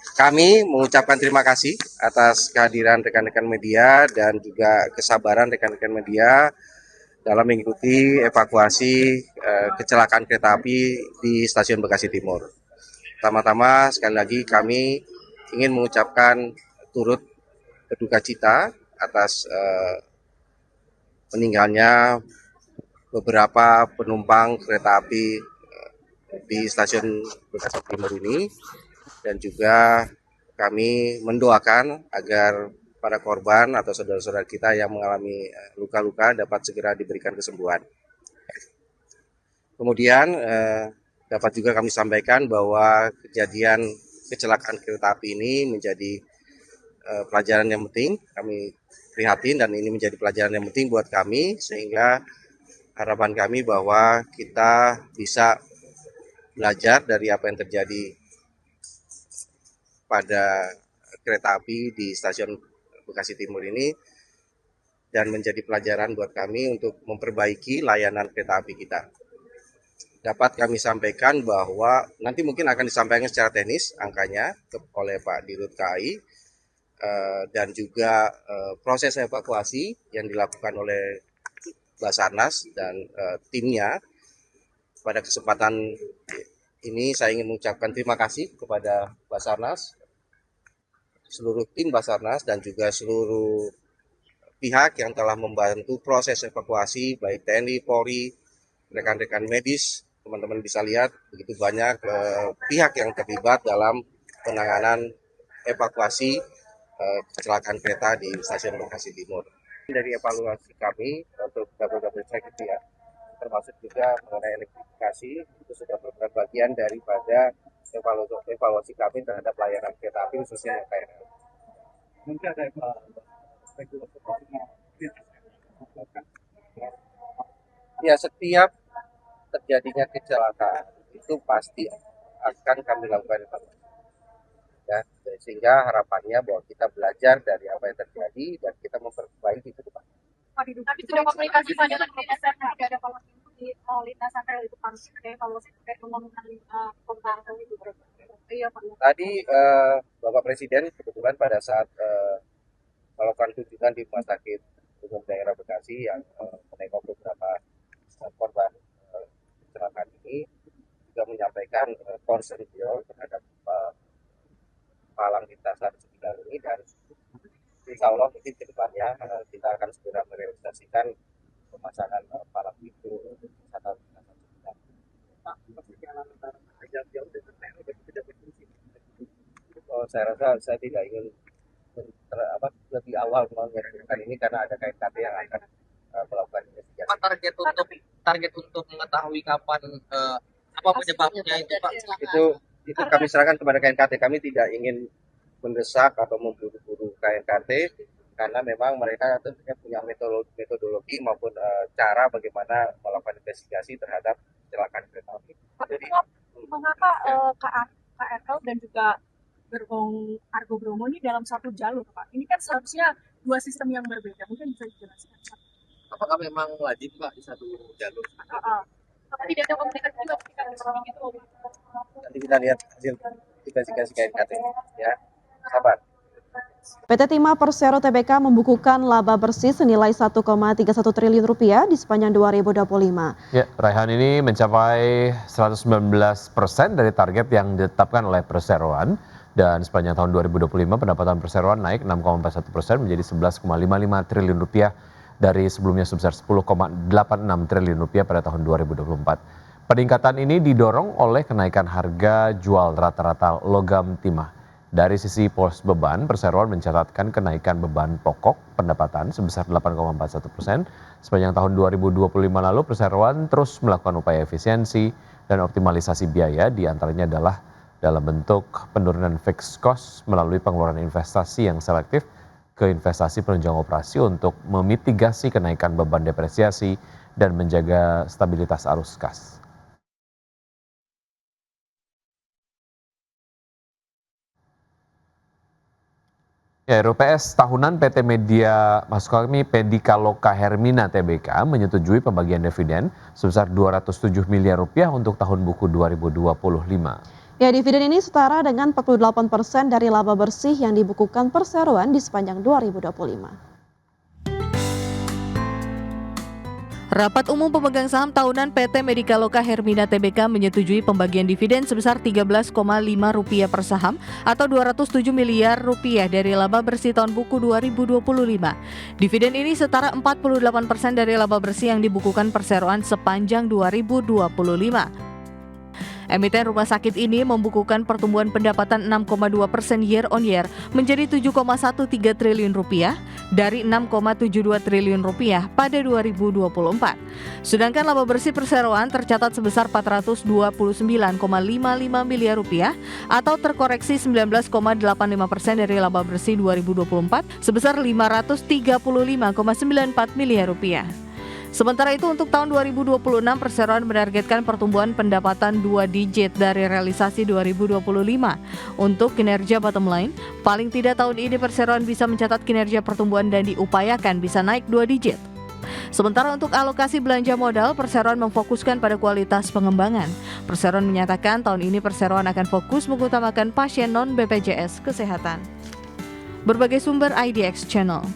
Kami mengucapkan terima kasih atas kehadiran rekan-rekan media dan juga kesabaran rekan-rekan media dalam mengikuti evakuasi kecelakaan kereta api di Stasiun Bekasi Timur. Pertama-tama sekali lagi kami ingin mengucapkan turut berduka cita atas meninggalnya beberapa penumpang kereta api di Stasiun Bekasi Timur ini, dan juga kami mendoakan agar para korban atau saudara-saudara kita yang mengalami luka-luka dapat segera diberikan kesembuhan. Kemudian dapat juga kami sampaikan bahwa kejadian kecelakaan kereta api ini menjadi pelajaran yang penting. Kami prihatin dan ini menjadi pelajaran yang penting buat kami, sehingga harapan kami bahwa kita bisa belajar dari apa yang terjadi pada kereta api di Stasiun Bekasi Timur ini dan menjadi pelajaran buat kami untuk memperbaiki layanan kereta api kita. Dapat kami sampaikan bahwa nanti mungkin akan disampaikan secara teknis angkanya oleh Pak Dirut KAI dan juga proses evakuasi yang dilakukan oleh Basarnas dan timnya. Pada kesempatan ini saya ingin mengucapkan terima kasih kepada Basarnas, seluruh tim Basarnas dan juga seluruh pihak yang telah membantu proses evakuasi, baik TNI, Polri, rekan-rekan medis. Teman-teman bisa lihat begitu banyak pihak yang terlibat dalam penanganan evakuasi kecelakaan kereta di Stasiun Bekasi Timur. Dari evaluasi kami untuk double check itu ya, termasuk juga mengenai elektrifikasi, itu sudah merupakan bagian daripada evaluasi kami terhadap layanan kereta api khususnya yang KRL. Mungkin ada ya, setiap terjadinya kecelakaan itu pasti akan kami lakukan evaluasi. Ya, sehingga harapannya bahwa kita belajar dari apa yang terjadi dan kita memperbaiki ke depan. Tapi sudah komunikasi Pak dengan DSR, tidak ada evaluasi di lintasan rel itu harus ada evaluasi terkait pembangunan pembangunan itu. Iya Pak. Tadi Bapak Presiden kebetulan pada saat melakukan kunjungan di Rumah Sakit Umum Daerah Bekasi yang menengok beberapa korban kecelakaan ini, juga menyampaikan concern beliau terhadap palang lintasan 9 ini, dan insya Allah mungkin ke depannya kita akan segera merealisasikan pemasangan palang itu lintasan 9. Saya rasa saya tidak ingin lebih awal mengenai ini karena ada KNKT yang akan melakukan investigasi. Apa target untuk mengetahui kapan apa penyebabnya itu Pak? Itu kami serahkan kepada KNKT. Kami tidak ingin mendesak atau memburu-buru KNKT karena memang mereka tentunya punya metodologi maupun cara bagaimana melakukan investigasi terhadap kecelakaan kereta api. Jadi mengapa KRL dan juga gerbong Argo Bromo ini dalam satu jalur Pak? Ini kan seharusnya dua sistem yang berbeda. Mungkin bisa dijelaskan. Apakah memang wajib Pak di satu jalur? Tapi tidak ada komunikasi juga ketika itu. Nanti kita lihat hasil investigasi KNKT ya. Sabar. PT Timah Persero Tbk membukukan laba bersih senilai 1,31 triliun rupiah di sepanjang 2025. Ya, raihan ini mencapai 119% dari target yang ditetapkan oleh perseroan, dan sepanjang tahun 2025 pendapatan perseroan naik 6,41% menjadi 11,55 triliun rupiah dari sebelumnya sebesar 10,86 triliun rupiah pada tahun 2024. Peningkatan ini didorong oleh kenaikan harga jual rata-rata logam timah. Dari sisi pos beban, perseroan mencatatkan kenaikan beban pokok pendapatan sebesar 8,41%. Sepanjang tahun 2025 lalu, perseroan terus melakukan upaya efisiensi dan optimalisasi biaya, diantaranya adalah dalam bentuk penurunan fixed cost melalui pengeluaran investasi yang selektif ke investasi penunjang operasi untuk memitigasi kenaikan beban depresiasi dan menjaga stabilitas arus kas. Ya, RUPS tahunan PT Media Pedikaloka Hermina Tbk menyetujui pembagian dividen sebesar 207 miliar rupiah untuk tahun buku 2025. Ya, dividen ini setara dengan 48% dari laba bersih yang dibukukan perseroan di sepanjang 2025. Rapat Umum Pemegang Saham Tahunan PT Medikaloka Hermina Tbk menyetujui pembagian dividen sebesar Rp13,5 per saham atau Rp207 miliar dari laba bersih tahun buku 2025. Dividen ini setara 48% dari laba bersih yang dibukukan perseroan sepanjang 2025. Emiten rumah sakit ini membukukan pertumbuhan pendapatan 6,2% year on year menjadi Rp7,13 triliun dari Rp6,72 triliun pada 2024. Sedangkan laba bersih perseroan tercatat sebesar Rp429,55 miliar atau terkoreksi 19,85% dari laba bersih 2024 sebesar Rp535,94 miliar. Sementara itu untuk tahun 2026 perseroan menargetkan pertumbuhan pendapatan 2 digit dari realisasi 2025. Untuk kinerja bottom line, paling tidak tahun ini perseroan bisa mencatat kinerja pertumbuhan dan diupayakan bisa naik 2 digit. Sementara untuk alokasi belanja modal, perseroan memfokuskan pada kualitas pengembangan. Perseroan menyatakan tahun ini perseroan akan fokus mengutamakan pasien non-BPJS Kesehatan. Berbagai sumber IDX Channel.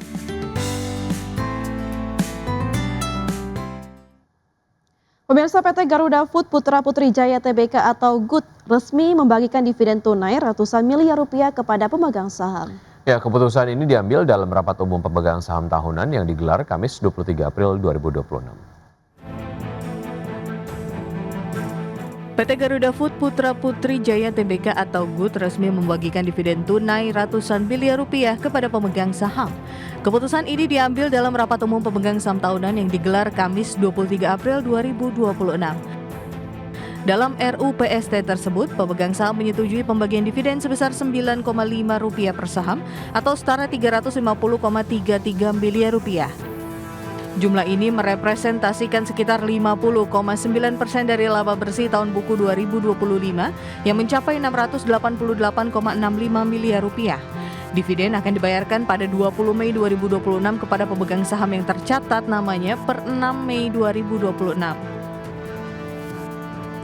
Pemirsa, PT Garuda Food Putra Putri Jaya Tbk atau GUT resmi membagikan dividen tunai ratusan miliar rupiah kepada pemegang saham. Ya, keputusan ini diambil dalam rapat umum pemegang saham tahunan yang digelar Kamis 23 April 2026. PT Garuda Food Putra Putri Jaya Tbk atau GUT resmi membagikan dividen tunai ratusan miliar rupiah kepada pemegang saham. Keputusan ini diambil dalam rapat umum pemegang saham tahunan yang digelar Kamis 23 April 2026. Dalam RUU PST tersebut, pemegang saham menyetujui pembagian dividen sebesar Rp9,5 per saham atau setara Rp350,33 miliar. Jumlah ini merepresentasikan sekitar 50,9% dari laba bersih tahun buku 2025 yang mencapai Rp688,65 miliar. Dividen akan dibayarkan pada 20 Mei 2026 kepada pemegang saham yang tercatat namanya per 6 Mei 2026.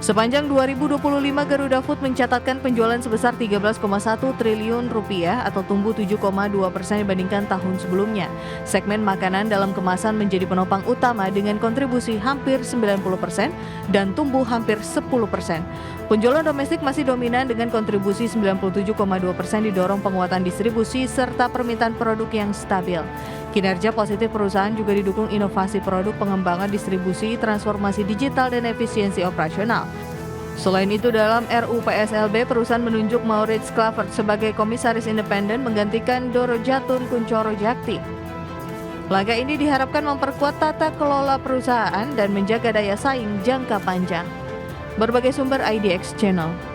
Sepanjang 2025, Garuda Food mencatatkan penjualan sebesar Rp13,1 triliun atau tumbuh 7,2% dibandingkan tahun sebelumnya. Segmen makanan dalam kemasan menjadi penopang utama dengan kontribusi hampir 90% dan tumbuh hampir 10%. Penjualan domestik masih dominan dengan kontribusi 97,2% didorong penguatan distribusi serta permintaan produk yang stabil. Kinerja positif perusahaan juga didukung inovasi produk, pengembangan distribusi, transformasi digital, dan efisiensi operasional. Selain itu, dalam RUU PSLB, perusahaan menunjuk Maurits Clavert sebagai komisaris independen menggantikan Doro Jatun Kuncoro Jakti. Langkah ini diharapkan memperkuat tata kelola perusahaan dan menjaga daya saing jangka panjang. Berbagai sumber IDX Channel.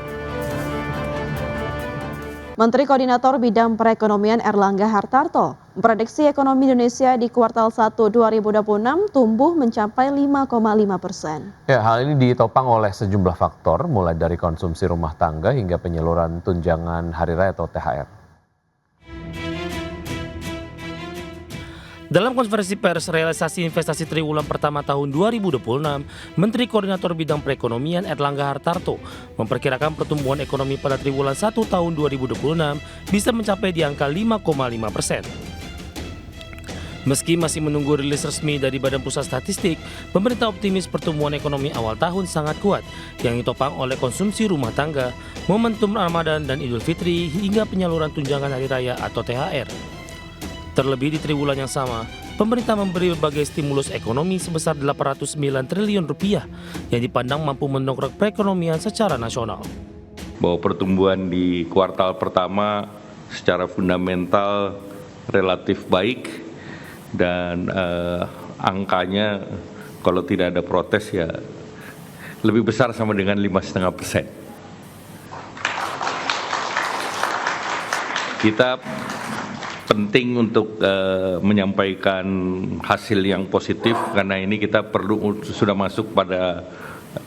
Menteri Koordinator Bidang Perekonomian Erlangga Hartarto memprediksi ekonomi Indonesia di kuartal 1 2026 tumbuh mencapai 5,5%. Ya, hal ini ditopang oleh sejumlah faktor, mulai dari konsumsi rumah tangga hingga penyaluran tunjangan hari raya atau THR. Dalam konferensi pers realisasi investasi triwulan pertama tahun 2026, Menteri Koordinator Bidang Perekonomian Erlangga Hartarto memperkirakan pertumbuhan ekonomi pada triwulan 1 tahun 2026 bisa mencapai di angka 5,5%. Meski masih menunggu rilis resmi dari Badan Pusat Statistik, pemerintah optimis pertumbuhan ekonomi awal tahun sangat kuat yang ditopang oleh konsumsi rumah tangga, momentum Ramadan dan Idul Fitri hingga penyaluran tunjangan hari raya atau THR. Terlebih di triwulan yang sama, pemerintah memberi berbagai stimulus ekonomi sebesar Rp809 triliun yang dipandang mampu mendongkrak perekonomian secara nasional. Bahwa pertumbuhan di kuartal pertama secara fundamental relatif baik dan angkanya kalau tidak ada protes ya lebih besar sama dengan 5,5%. Kita penting untuk menyampaikan hasil yang positif karena ini kita sudah masuk pada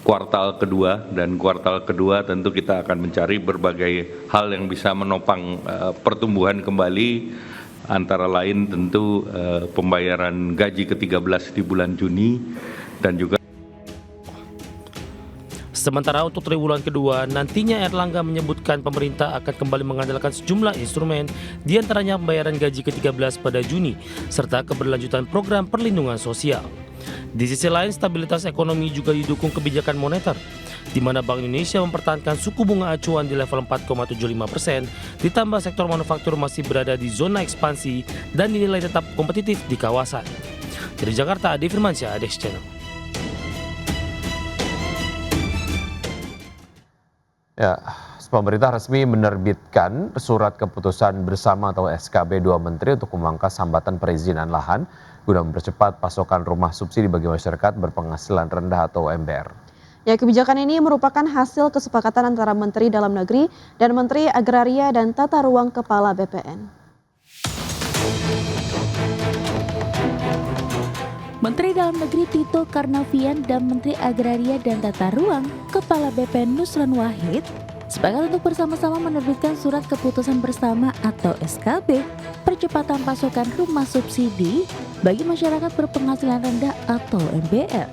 kuartal kedua dan kuartal kedua tentu kita akan mencari berbagai hal yang bisa menopang pertumbuhan kembali, antara lain tentu pembayaran gaji ke-13 di bulan Juni dan juga Sementara untuk triwulan kedua, nantinya Erlangga menyebutkan pemerintah akan kembali mengandalkan sejumlah instrumen, diantaranya pembayaran gaji ke-13 pada Juni, serta keberlanjutan program perlindungan sosial. Di sisi lain, stabilitas ekonomi juga didukung kebijakan moneter, di mana Bank Indonesia mempertahankan suku bunga acuan di level 4,75%, ditambah sektor manufaktur masih berada di zona ekspansi dan dinilai tetap kompetitif di kawasan. Dari Jakarta, Ade Firmansyah, Adex Channel. Ya, pemerintah resmi menerbitkan surat keputusan bersama atau SKB 2 Menteri untuk memangkas hambatan perizinan lahan guna mempercepat pasokan rumah subsidi bagi masyarakat berpenghasilan rendah atau MBR. Ya, kebijakan ini merupakan hasil kesepakatan antara Menteri Dalam Negeri dan Menteri Agraria dan Tata Ruang Kepala BPN. Menteri Dalam Negeri Tito Karnavian dan Menteri Agraria dan Tata Ruang Kepala BPN Nusron Wahid sepakat untuk bersama-sama menerbitkan surat keputusan bersama atau SKB percepatan pasokan rumah subsidi bagi masyarakat berpenghasilan rendah atau MBR.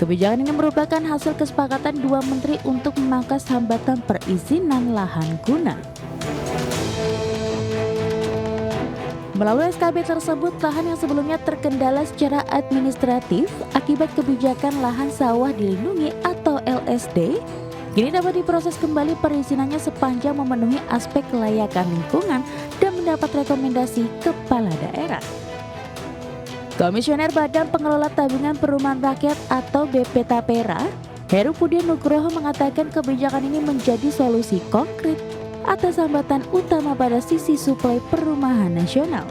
Kebijakan ini merupakan hasil kesepakatan dua menteri untuk memangkas hambatan perizinan lahan guna. Melalui SKB tersebut, lahan yang sebelumnya terkendala secara administratif akibat kebijakan lahan sawah dilindungi atau LSD, kini dapat diproses kembali perizinannya sepanjang memenuhi aspek kelayakan lingkungan dan mendapat rekomendasi kepala daerah. Komisioner Badan Pengelola Tabungan Perumahan Rakyat atau BP Tapera, Heru Budi Nugroho mengatakan kebijakan ini menjadi solusi konkret atas hambatan utama pada sisi suplai perumahan nasional.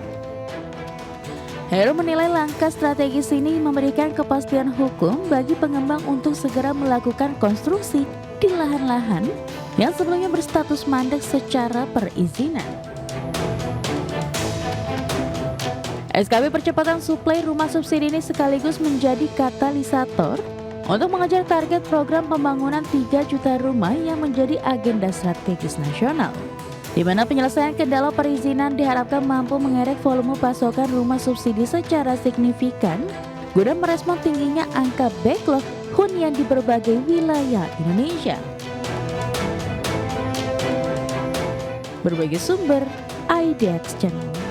Heru menilai langkah strategis ini memberikan kepastian hukum bagi pengembang untuk segera melakukan konstruksi di lahan-lahan yang sebelumnya berstatus mandek secara perizinan. SKB percepatan suplai rumah subsidi ini sekaligus menjadi katalisator untuk mengejar target program pembangunan 3 juta rumah yang menjadi agenda strategis nasional, di mana penyelesaian kendala perizinan diharapkan mampu mengerek volume pasokan rumah subsidi secara signifikan guna merespon tingginya angka backlog hunian di berbagai wilayah Indonesia. Berbagai sumber, IDX Channel.